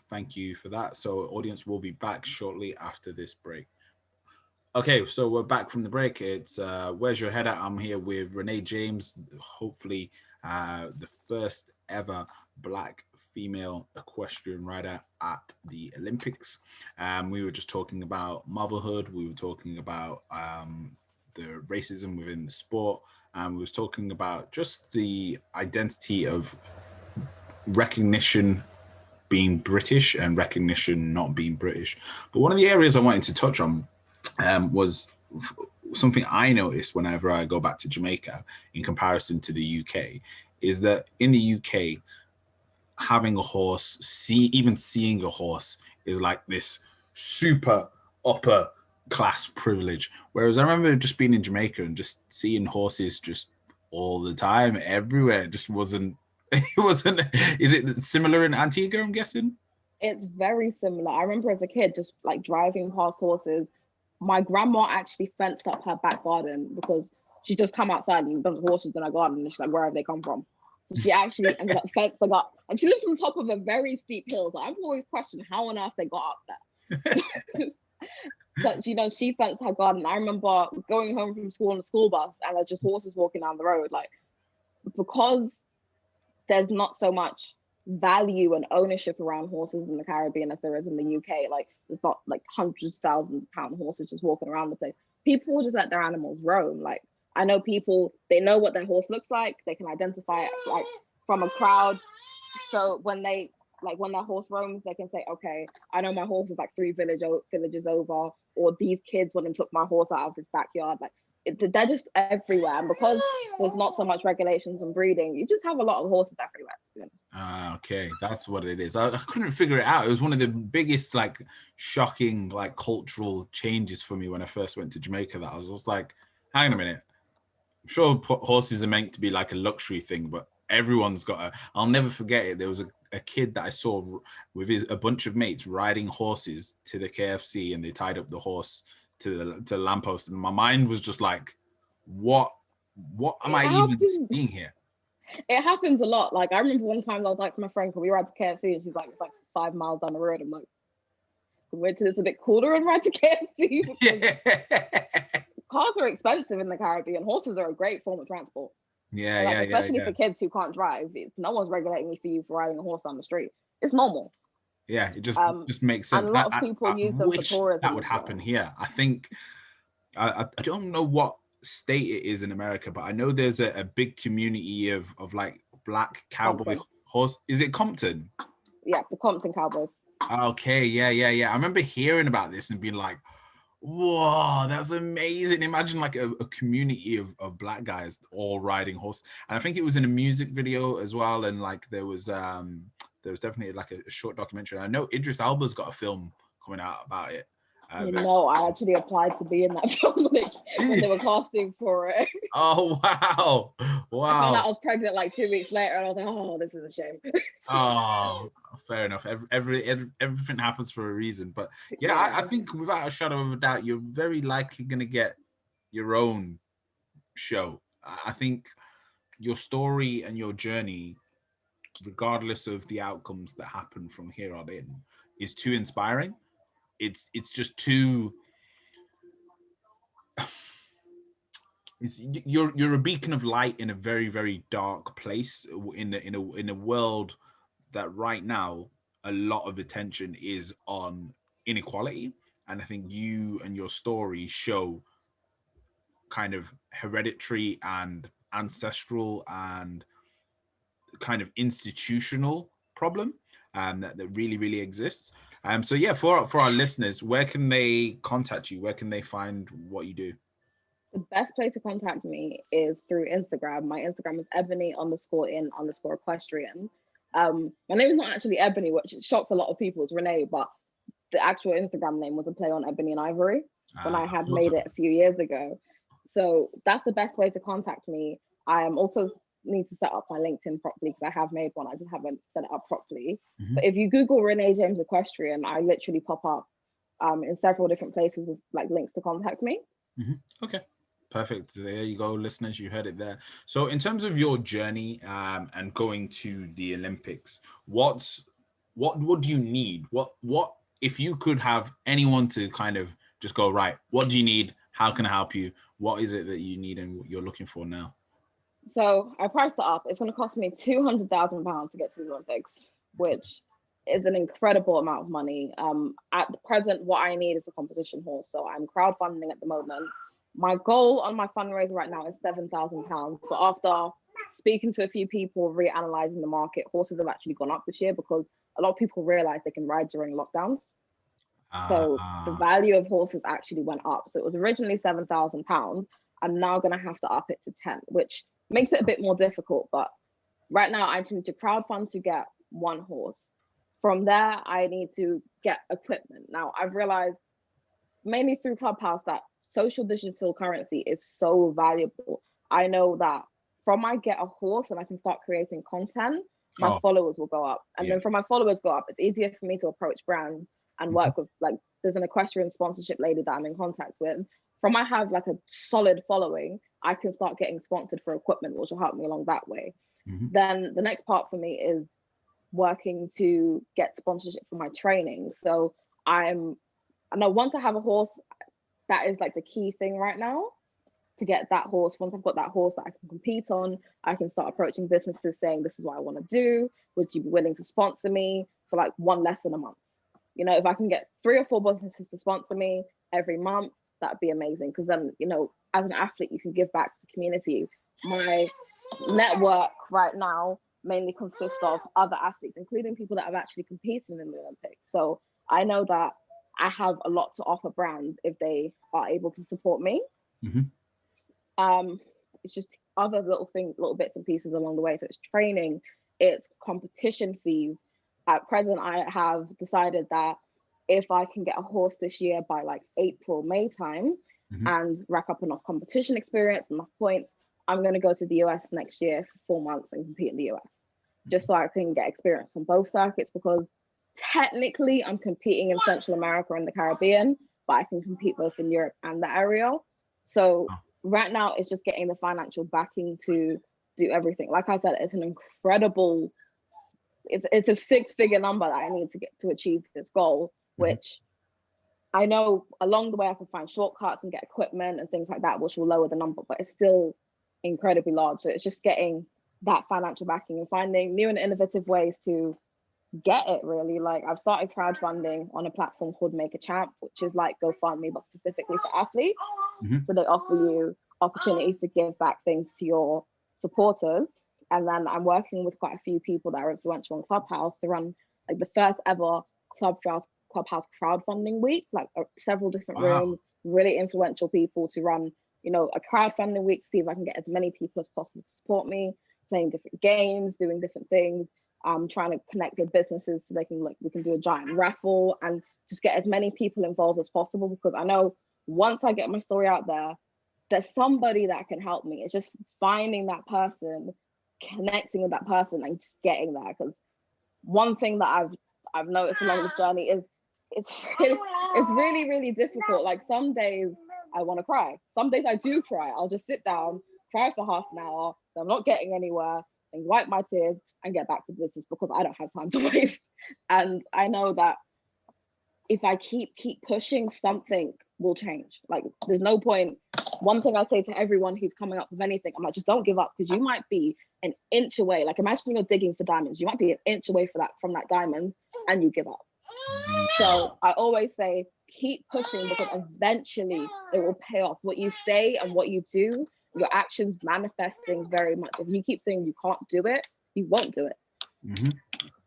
Thank you for that. So, audience will be back shortly after this break. Okay, so we're back from the break. It's Where's Your Head At? I'm here with Ranee James, hopefully the first ever Black female equestrian rider at the Olympics. We were just talking about motherhood. We were talking about the racism within the sport. We was talking about just the identity of recognition being British and recognition not being British. But one of the areas I wanted to touch on was something I noticed whenever I go back to Jamaica in comparison to the UK, is that in the UK, having a horse, even seeing a horse is like this super upper class privilege. Whereas I remember just being in Jamaica and just seeing horses just all the time, everywhere. It just wasn't. It wasn't. Is it similar in Antigua? I'm guessing. It's very similar. I remember as a kid just like driving past horses. My grandma actually fenced up her back garden because she just come outside and there's horses in her garden and she's like, where have they come from? So she actually ended up fencing up, and she lives on top of a very steep hill. So I've always questioned how on earth they got up there. But she fenced her garden. I remember going home from school on a school bus and there's just horses walking down the road. Like, because there's not so much value and ownership around horses in the Caribbean as there is in the UK. Like, there's not like hundreds of thousands of pound horses just walking around the place. People will just let their animals roam. Like, I know people, they know what their horse looks like. They can identify it like from a crowd. So when their horse roams, they can say, okay, I know my horse is like 3 villages over, or these kids went and took my horse out of this backyard. Like, they're just everywhere. And because there's not so much regulations on breeding, you just have a lot of horses everywhere, to be honest. Okay, that's what it is. I couldn't figure it out. It was one of the biggest, like, shocking, like, cultural changes for me when I first went to Jamaica. That I was just like, hang on a minute. I'm sure horses are meant to be like a luxury thing, but everyone's got a. I'll never forget it. There was a kid that I saw with a bunch of mates riding horses to the KFC, and they tied up the horse to the lamppost, and my mind was just like, what am I even seeing here? It happens a lot. Like, I remember one time I was like to my friend, can we ride to KFC? And she's like, it's like 5 miles down the road. I'm like, can we wait till it's a bit cooler and ride to KFC? Yeah. Cars are expensive in the Caribbean. Horses are a great form of transport. Especially for kids who can't drive. No one's regulating you for riding a horse on the street. It's normal. Yeah, it just makes sense. And a lot of people use them for tourism. That would happen here. I think I don't know what state it is in America, but I know there's a big community of like black cowboy horse. Is it Compton? Yeah, the Compton Cowboys. Okay, yeah. I remember hearing about this and being like, whoa, that's amazing. Imagine like a community of black guys all riding horse. And I think it was in a music video as well. And like there was definitely like a short documentary. I know Idris Elba's got a film coming out about it. I actually applied to be in that film when they were casting for it. Oh, wow. I found out I was pregnant like 2 weeks later, and I was like, oh, this is a shame. Oh, fair enough. Everything happens for a reason. But yeah, I think without a shadow of a doubt, you're very likely going to get your own show. I think your story and your journey, regardless of the outcomes that happen from here on in, is too inspiring. It's just too. You're a beacon of light in a very, very dark place in a world that right now a lot of attention is on inequality, and I think you and your story show kind of hereditary and ancestral and kind of institutional problem that really, really exists. So yeah, for our listeners, where can they contact you? Where can they find what you do? The best place to contact me is through Instagram. My Instagram is ebony_in_equestrian. My name is not actually Ebony, which shocks a lot of people. It's Ranee, but the actual Instagram name was a play on Ebony and Ivory when I had made it a few years ago. So that's the best way to contact me. I am also need to set up my LinkedIn properly because I have made one. I just haven't set it up properly. Mm-hmm. But if you Google Ranee James Equestrian, I literally pop up in several different places with like links to contact me. Mm-hmm. Okay. Perfect. There you go, listeners. You heard it there. So in terms of your journey and going to the Olympics, what do you need? What if you could have anyone to kind of just go, right, what do you need? How can I help you? What is it that you need and what you're looking for now? So I priced it up. It's going to cost me £200,000 to get to the Olympics, which is an incredible amount of money. At the present, what I need is a competition horse. So I'm crowdfunding at the moment. My goal on my fundraiser right now is £7,000. But after speaking to a few people, reanalyzing the market, horses have actually gone up this year because a lot of people realize they can ride during lockdowns. So the value of horses actually went up. So it was originally £7,000. I'm now going to have to up it to 10, which makes it a bit more difficult. But right now I need to crowdfund to get one horse. From there, I need to get equipment. Now I've realized mainly through Clubhouse that social digital currency is so valuable. I know that from I get a horse and I can start creating content, my followers will go up. And then from my followers go up, it's easier for me to approach brands and work with, like, there's an equestrian sponsorship lady that I'm in contact with. From I have like a solid following, I can start getting sponsored for equipment, which will help me along that way. Then the next part for me is working to get sponsorship for my training. So I know once I have a horse, that is like the key thing right now, to get that horse. Once I've got that horse that I can compete on, I can start approaching businesses saying, this is what I want to do. Would you be willing to sponsor me for like one lesson a month? You know, if I can get 3 or 4 businesses to sponsor me every month, that'd be amazing. Because then, you know, as an athlete, you can give back to the community. My network right now mainly consists of other athletes, including people that have actually competed in the Olympics. So I know that I have a lot to offer brands if they are able to support me. It's just other little things, little bits and pieces along the way. So it's training, it's competition fees. At present, I have decided that if I can get a horse this year by like April, May time, and rack up enough competition experience, enough points, I'm going to go to the US next year for 4 months and compete in the US, just so I can get experience on both circuits, because technically I'm competing in Central America and the Caribbean, but I can compete both in Europe and the area. So right now it's just getting the financial backing to do everything. Like I said, it's an incredible, it's a 6-figure number that I need to get to achieve this goal, which I know along the way I can find shortcuts and get equipment and things like that, which will lower the number, but it's still incredibly large. So it's just getting that financial backing and finding new and innovative ways to get it, really. Like, I've started crowdfunding on a platform called Make a Champ, which is like GoFundMe, but specifically for athletes. So they offer you opportunities to give back things to your supporters. And then I'm working with quite a few people that are influential in Clubhouse to run like the first ever Clubhouse crowdfunding week, like several different rooms, really influential people to run, you know, a crowdfunding week, see if I can get as many people as possible to support me, playing different games, doing different things. Trying to connect with businesses so they can, like, we can do a giant raffle and just get as many people involved as possible, because I know once I get my story out there, there's somebody that can help me. It's just finding that person, connecting with that person, and just getting there. Because one thing that I've noticed along this journey is it's really difficult. Like, some days I want to cry, some days I do cry. I'll just sit down, cry for half an hour, so I'm not getting anywhere, and wipe my tears and get back to business, because I don't have time to waste. And I know that if I keep pushing, something will change. Like, there's no point. One thing I say to everyone who's coming up with anything, I'm like, just don't give up, because you might be an inch away. Like, imagine you're digging for diamonds. You might be an inch away from that diamond, and you give up. So I always say, keep pushing, because eventually it will pay off. What you say and what you do, your actions manifest things very much. If you keep saying you can't do it, you won't do it.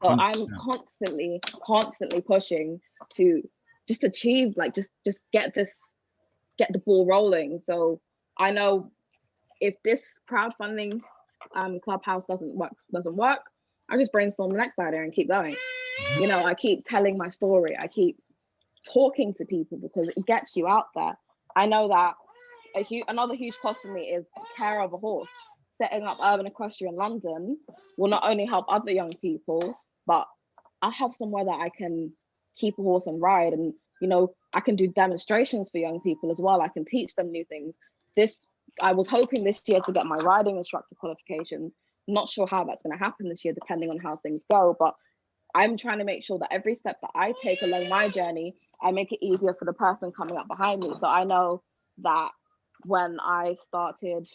So I'm constantly pushing to just achieve, like, just get the ball rolling. So I know if this crowdfunding Clubhouse doesn't work, I just brainstorm the next idea and keep going. You know, I keep telling my story, I keep talking to people, because it gets you out there. I know that another huge cost for me is care of a horse. Setting up Urban Equestrian London will not only help other young people, but I have somewhere that I can keep a horse and ride. And, you know, I can do demonstrations for young people as well. I can teach them new things. I was hoping this year to get my riding instructor qualifications. Not sure how that's going to happen this year, depending on how things go. But I'm trying to make sure that every step that I take along my journey, I make it easier for the person coming up behind me. So I know that when I started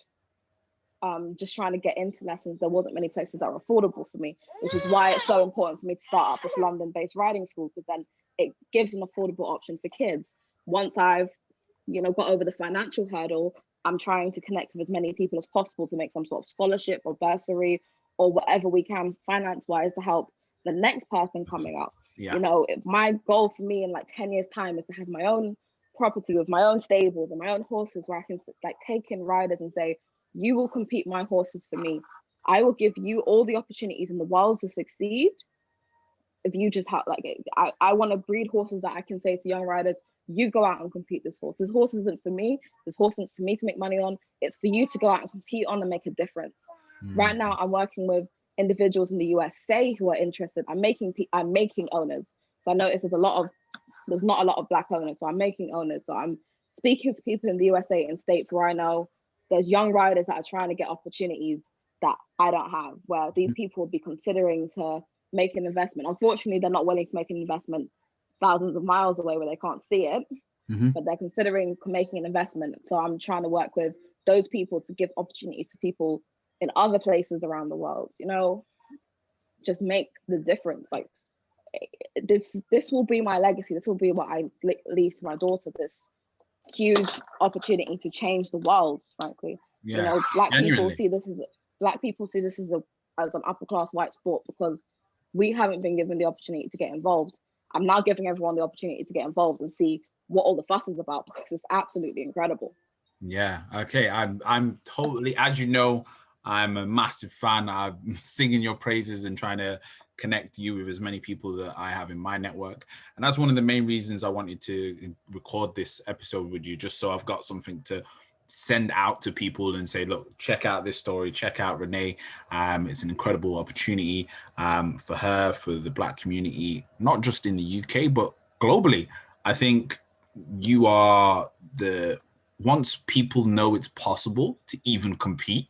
just trying to get into lessons, there wasn't many places that were affordable for me, which is why it's so important for me to start up this London-based riding school, because then it gives an affordable option for kids. Once I've, you know, got over the financial hurdle, I'm trying to connect with as many people as possible to make some sort of scholarship or bursary or whatever we can finance-wise to help the next person coming up. Yeah. You know, my goal for me in like 10 years time is to have my own property with my own stables and my own horses, where I can like take in riders and say, you will compete my horses for me. I will give you all the opportunities in the world to succeed if you just have like, I want to breed horses that I can say to young riders, you go out and compete this horse. This horse isn't for me. This horse isn't for me to make money on. It's for you to go out and compete on and make a difference. Right now, I'm working with individuals in the USA who are interested. I'm making owners. So I notice there's not a lot of Black owners. So I'm making owners. So I'm speaking to people in the USA and states where I know there's young riders that are trying to get opportunities that I don't have, where these people will be considering to make an investment. Unfortunately, they're not willing to make an investment thousands of miles away where they can't see it, but they're considering making an investment. So I'm trying to work with those people to give opportunities to people in other places around the world, you know, just make the difference. Like this will be my legacy. This will be what I leave to my daughter, this huge opportunity to change the world, frankly. Yeah. You know, Black Genuinely. people see this as an upper class white sport because we haven't been given the opportunity to get involved. I'm now giving everyone the opportunity to get involved and see what all the fuss is about, because it's absolutely incredible. Yeah. Okay. I'm totally, as you know, I'm a massive fan. I'm singing your praises and trying to connect you with as many people that I have in my network. And that's one of the main reasons I wanted to record this episode with you, just so I've got something to send out to people and say, look, check out this story, check out Ranee. It's an incredible opportunity for her, for the Black community, not just in the UK, but globally. I think you are once people know it's possible to even compete,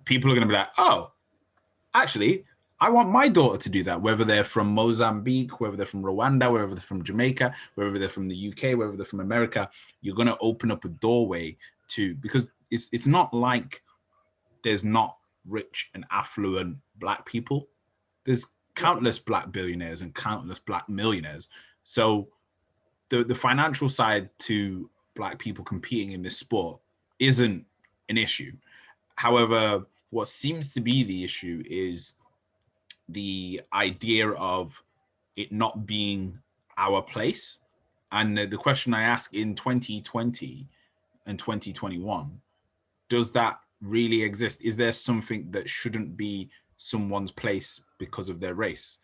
people are going to be like, oh, actually, I want my daughter to do that, whether they're from Mozambique, whether they're from Rwanda, whether they're from Jamaica, whether they're from the UK, whether they're from America. You're going to open up a doorway to, because it's not like there's not rich and affluent Black people. There's countless Black billionaires and countless Black millionaires. So the financial side to Black people competing in this sport isn't an issue. However, what seems to be the issue is the idea of it not being our place. And the question I ask in 2020 and 2021, does that really exist? Is there something that shouldn't be someone's place because of their race?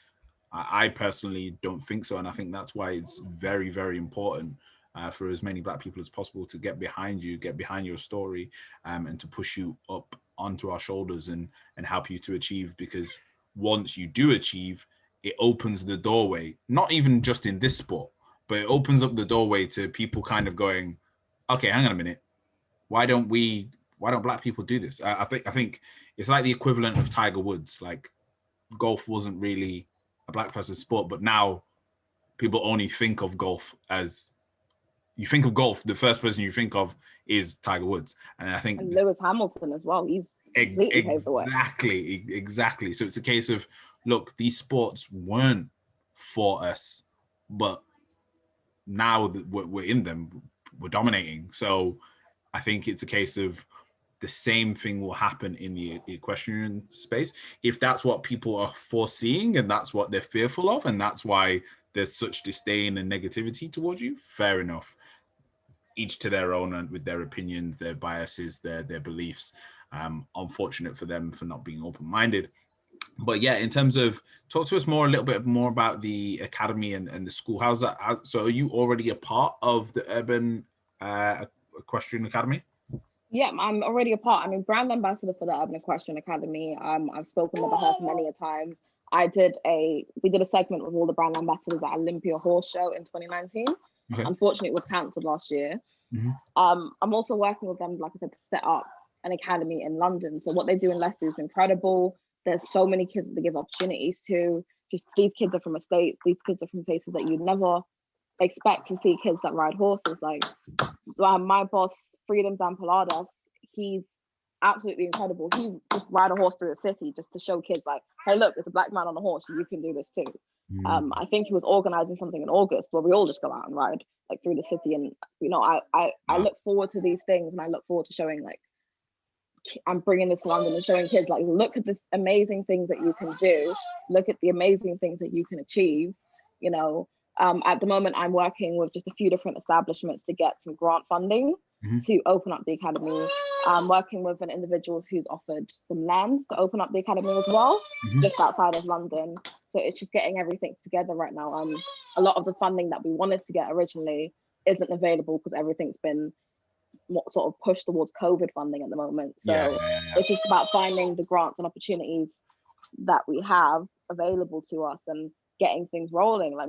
I personally don't think so. And I think that's why it's very, very important for as many Black people as possible to get behind you, get behind your story, and to push you up onto our shoulders and help you to achieve. Because once you do achieve, it opens the doorway, not even just in this sport, but it opens up the doorway to people kind of going, okay, hang on a minute. Why don't Black people do this? I think it's like the equivalent of Tiger Woods. Like, golf wasn't really a Black person's sport, but now people only think of golf as, you think of golf, the first person you think of is Tiger Woods. And I think Lewis Hamilton as well. He's completely paved the way. Exactly. So it's a case of, look, these sports weren't for us, but now that we're in them, we're dominating. So I think it's a case of the same thing will happen in the equestrian space. If that's what people are foreseeing and that's what they're fearful of, and that's why there's such disdain and negativity towards you, fair enough. Each to their own, and with their opinions, their biases, their beliefs. Unfortunate for them for not being open-minded. But yeah, in terms of, talk to us a little bit more about the academy and the school. How's that? So are you already a part of the Urban Equestrian Academy? Yeah, I'm already a part. I mean, brand ambassador for the Urban Equestrian Academy. I've spoken about her many a time. We did a segment with all the brand ambassadors at Olympia Horse Show in 2019. Okay. Unfortunately, it was cancelled last year. I'm also working with them, like I said, to set up an academy in London. So what they do in Leicester is incredible. There's so many kids that they give opportunities to. Just these kids are from estates. These kids are from places that you'd never expect to see kids that ride horses. Like my boss, Freedom Zampaladas, he's absolutely incredible. He just ride a horse through a city just to show kids, like, hey, look, there's a Black man on a horse. You can do this too. I think he was organizing something in August where we all just go out and ride like through the city. And I look forward to these things, and I look forward to showing like I'm bringing this to London and showing kids, like, look at the amazing things that you can do, look at the amazing things that you can achieve. You know, at the moment, I'm working with just a few different establishments to get some grant funding to open up the academy. I'm working with an individual who's offered some land to open up the academy as well, just outside of London. So it's just getting everything together right now. A lot of the funding that we wanted to get originally isn't available because everything's been sort of pushed towards COVID funding at the moment. So it's just about finding the grants and opportunities that we have available to us and getting things rolling. Like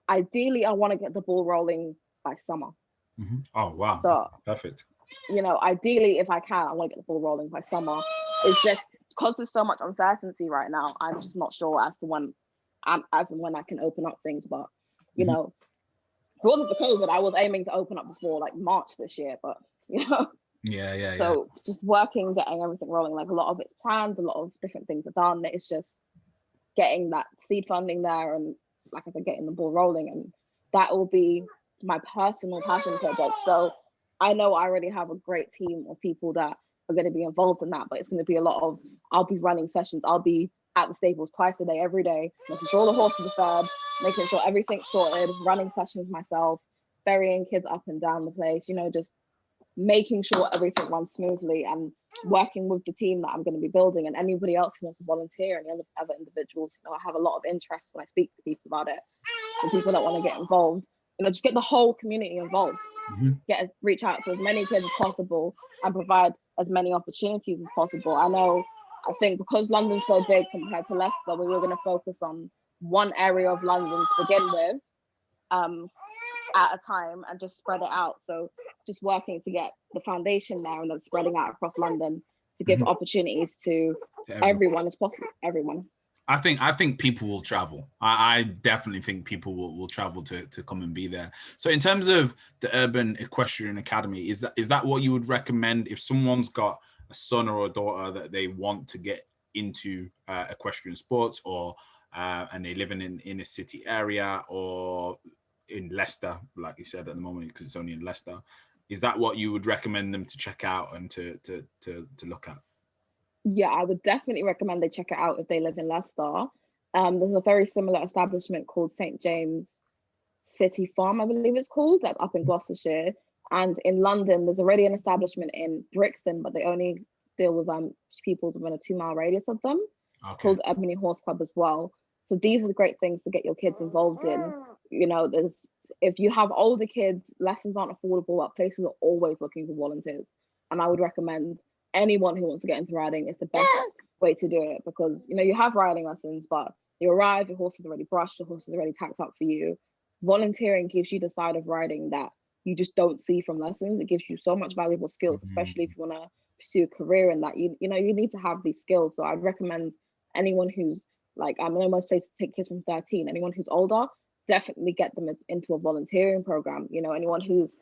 ideally, I want to get the ball rolling by summer. Oh, wow. So perfect. You know, ideally, if I can, I want to get the ball rolling by summer. It's just because there's so much uncertainty right now, I'm just not sure as and when I can open up things. But, you know, if it wasn't for COVID, I was aiming to open up before like March this year, but, you know. So just working, getting everything rolling, like a lot of it's planned, a lot of different things are done. It's just getting that seed funding there and, like I said, getting the ball rolling, and that will be my personal passion project. So I know I already have a great team of people that are going to be involved in that, but it's going to be a lot of, I'll be running sessions, I'll be at the stables twice a day, every day, making sure all the horses are fed, making sure everything's sorted, running sessions myself, ferrying kids up and down the place, you know, just making sure everything runs smoothly, and working with the team that I'm going to be building, and anybody else who wants to volunteer, and the other individuals. You know, I have a lot of interest when I speak to people about it, the people that want to get involved. You know, just get the whole community involved. Reach out to as many kids as possible and provide as many opportunities as possible. I think because London's so big compared to Leicester, we were going to focus on one area of London to begin with, at a time, and just spread it out. So just working to get the foundation there and then spreading out across London to give opportunities to everyone as possible. Everyone. I think people will travel. I definitely think people will travel to come and be there. So in terms of the Urban Equestrian Academy, is that what you would recommend if someone's got a son or a daughter that they want to get into equestrian sports, or and they live in a city area, or in Leicester, like you said at the moment, because it's only in Leicester? Is that what you would recommend them to check out and to look at? Yeah, I would definitely recommend they check it out if they live in Leicester. There's a very similar establishment called St. James City Farm, I believe it's called, that's up in Gloucestershire. And in London, there's already an establishment in Brixton, but they only deal with people within a 2-mile radius of them, called Ebony Horse Club as well. So these are the great things to get your kids involved in. You know, if you have older kids, lessons aren't affordable, but places are always looking for volunteers. And I would recommend anyone who wants to get into riding, it's the best way to do it, because, you know, you have riding lessons, but you arrive, your horse is already brushed, your horse is already tacked up for you. Volunteering gives you the side of riding that you just don't see from lessons. It gives you so much valuable skills, especially if you want to pursue a career in that. You know, you need to have these skills. So I'd recommend anyone who's like, I know most places take kids from 13, anyone who's older, definitely get them into a volunteering program. You know, anyone who's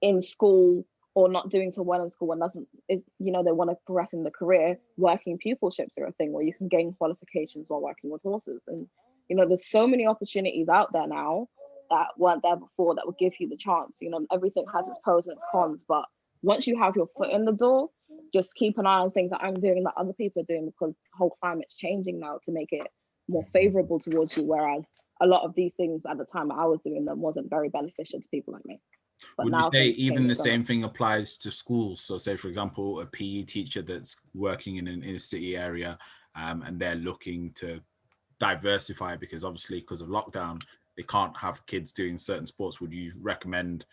in school or not doing so well in school and they want to progress in the career, working pupilships are a thing where you can gain qualifications while working with horses. And, you know, there's so many opportunities out there now that weren't there before that will give you the chance. You know, everything has its pros and its cons, but once you have your foot in the door, just keep an eye on things that I'm doing that other people are doing, because the whole climate's changing now to make it more favorable towards you. Whereas a lot of these things at the time I was doing them wasn't very beneficial to people like me. But would you say even the same thing applies to schools? So say, for example, a PE teacher that's working in a city area and they're looking to diversify because obviously because of lockdown, they can't have kids doing certain sports. Would you recommend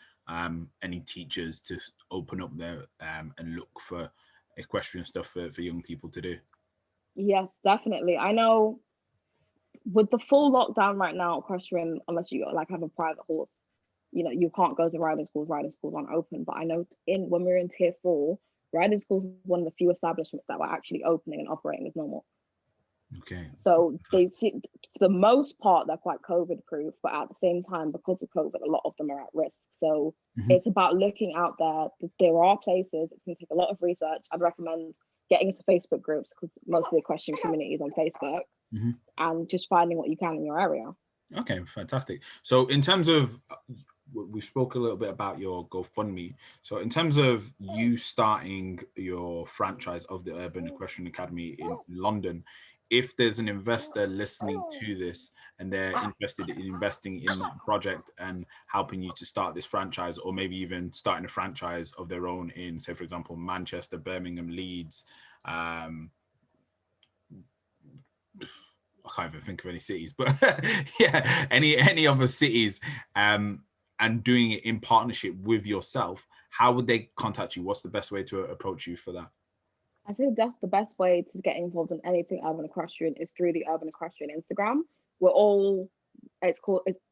any teachers to open up there and look for equestrian stuff for young people to do? Yes, definitely. I know with the full lockdown right now, equestrian, unless you like have a private horse, you know, you can't go to riding schools aren't open. But I know when we were in tier 4, riding schools was one of the few establishments that were actually opening and operating as normal. Okay. So they see, for the most part, they're quite COVID proof, but at the same time, because of COVID, a lot of them are at risk. So it's about looking out there. There are places. It's going to take a lot of research. I'd recommend getting into Facebook groups, because most of the equestrian community is on Facebook, and just finding what you can in your area. Okay, fantastic. So in terms of we spoke a little bit about your GoFundMe. So in terms of you starting your franchise of the Urban Equestrian Academy in London, if there's an investor listening to this and they're interested in investing in that project and helping you to start this franchise, or maybe even starting a franchise of their own in, say, for example, Manchester, Birmingham, Leeds, I can't even think of any cities, but yeah, any other cities, and doing it in partnership with yourself, how would they contact you? What's the best way to approach you for that? I think that's the best way to get involved in anything urban equestrian is through the urban equestrian Instagram. We're all it's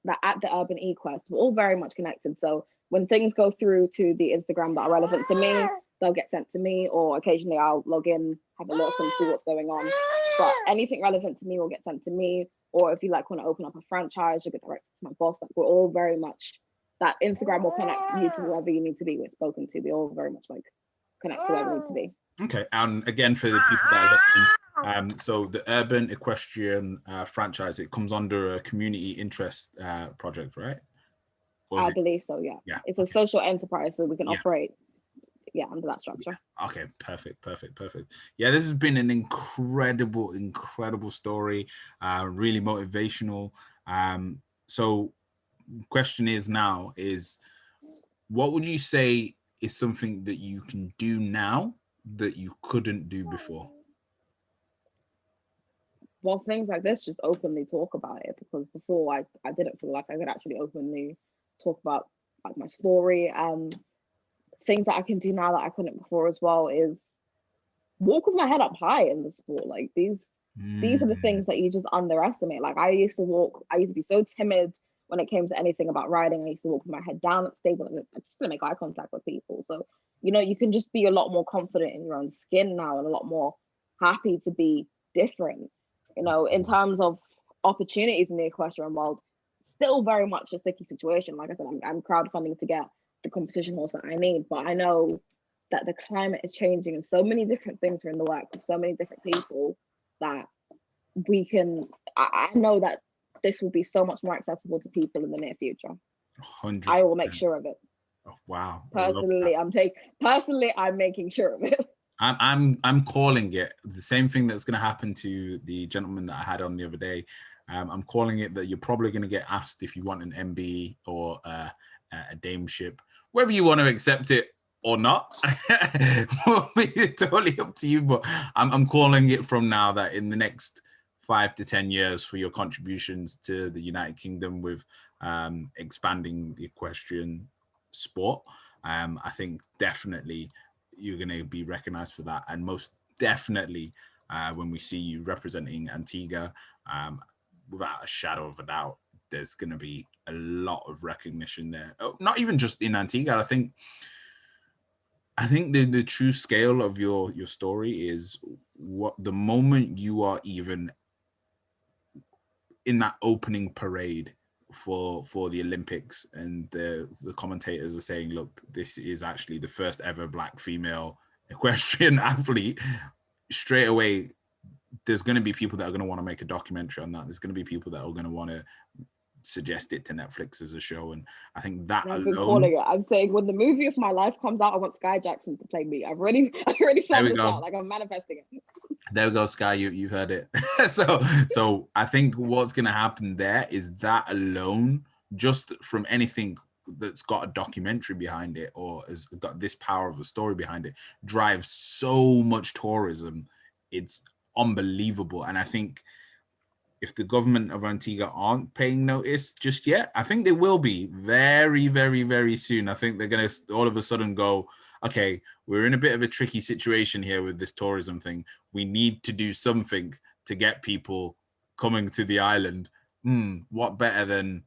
that at the urban equest. We're all very much connected. So when things go through to the Instagram that are relevant to me, they'll get sent to me, or occasionally I'll log in, have a look and see what's going on. But anything relevant to me will get sent to me. Or if you like want to open up a franchise, you get directed to my boss. Like we're all very much that Instagram will connect you to whoever you need to be with spoken to. We all very much like connect to where we need to be. Okay, and again for the people that are listening, so the Urban Equestrian franchise, it comes under a community interest project, right? I believe so, yeah. Yeah. It's a social enterprise, so we can operate, under that structure. Yeah. Okay, perfect. Yeah, this has been an incredible story, really motivational. So question is what would you say is something that you can do now that you couldn't do before? Well, things like this, just openly talk about it, because before I didn't feel like I could actually openly talk about like my story. Things that I can do now that I couldn't before as well is walk with my head up high in the sport. Like these are the things that you just underestimate. Like I used to be so timid when it came to anything about riding. I used to walk with my head down at the stable and I just didn't make eye contact with people. So, you can just be a lot more confident in your own skin now and a lot more happy to be different. In terms of opportunities in the equestrian world, still very much a sticky situation. Like I said, I'm crowdfunding to get the competition horse that I need, but I know that the climate is changing and so many different things are in the work with so many different people that I know that this will be so much more accessible to people in the near future. 100%. I will make sure of it. Oh, wow. Personally, I'm making sure of it. I'm calling it the same thing that's going to happen to the gentleman that I had on the other day. I'm calling it that you're probably going to get asked if you want an MB or a dameship, whether you want to accept it or not. Will be totally up to you. But I'm calling it from now that in the next 5 to 10 years for your contributions to the United Kingdom with expanding the equestrian sport, I think definitely you're going to be recognized for that. And most definitely when we see you representing Antigua, without a shadow of a doubt, there's going to be a lot of recognition there. Not even just in Antigua. I think the true scale of your story is what the moment you are even in that opening parade for the Olympics, and the commentators are saying, look, this is actually the first ever Black female equestrian athlete. Straight away, there's going to be people that are going to want to make a documentary on that. There's going to be people that are going to want to suggest it to Netflix as a show. And I think that I've been calling it. I'm saying when the movie of my life comes out, I want Sky Jackson to play me. I've already planned this out. Like I'm manifesting it. There we go, Sky. You heard it. So I think what's going to happen there is that alone, just from anything that's got a documentary behind it or has got this power of a story behind it, drives so much tourism. It's unbelievable. And I think if the government of Antigua aren't paying notice just yet, I think they will be very, very, very soon. I think they're going to all of a sudden go, okay, we're in a bit of a tricky situation here with this tourism thing. We need to do something to get people coming to the island. What better than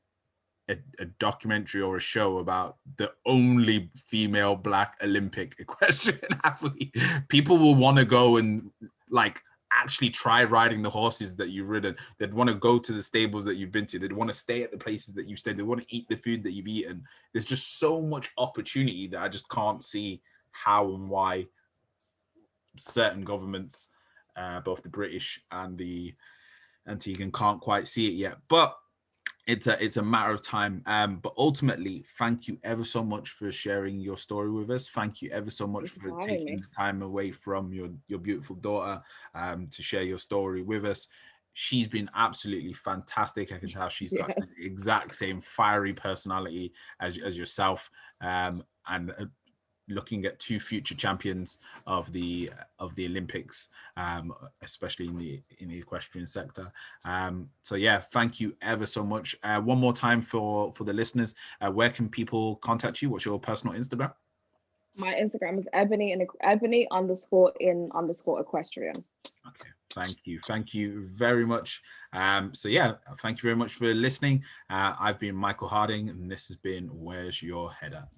a documentary or a show about the only female Black Olympic equestrian athlete? People will want to go and actually try riding the horses that you've ridden. They'd want to go to the stables that you've been to. They'd want to stay at the places that you've stayed. They want to eat the food that you've eaten. There's just so much opportunity that I just can't see how and why certain governments, both the British and the Antiguan, can't quite see it yet. But it's a matter of time. But ultimately, thank you ever so much for sharing your story with us. Thank you ever so much Thank you for for having taking me. the time away from your beautiful daughter to share your story with us. She's been absolutely fantastic. I can tell she's got Yes. the exact same fiery personality as yourself. And looking at two future champions of the Olympics, especially in the equestrian sector. So yeah, thank you ever so much. One more time for the listeners, where can people contact you? What's your personal Instagram? My Instagram is ebony_in_equestrian. Okay, thank you very much. So yeah, thank you very much for listening. I've been Michael Harding, and this has been Where's Your Head At?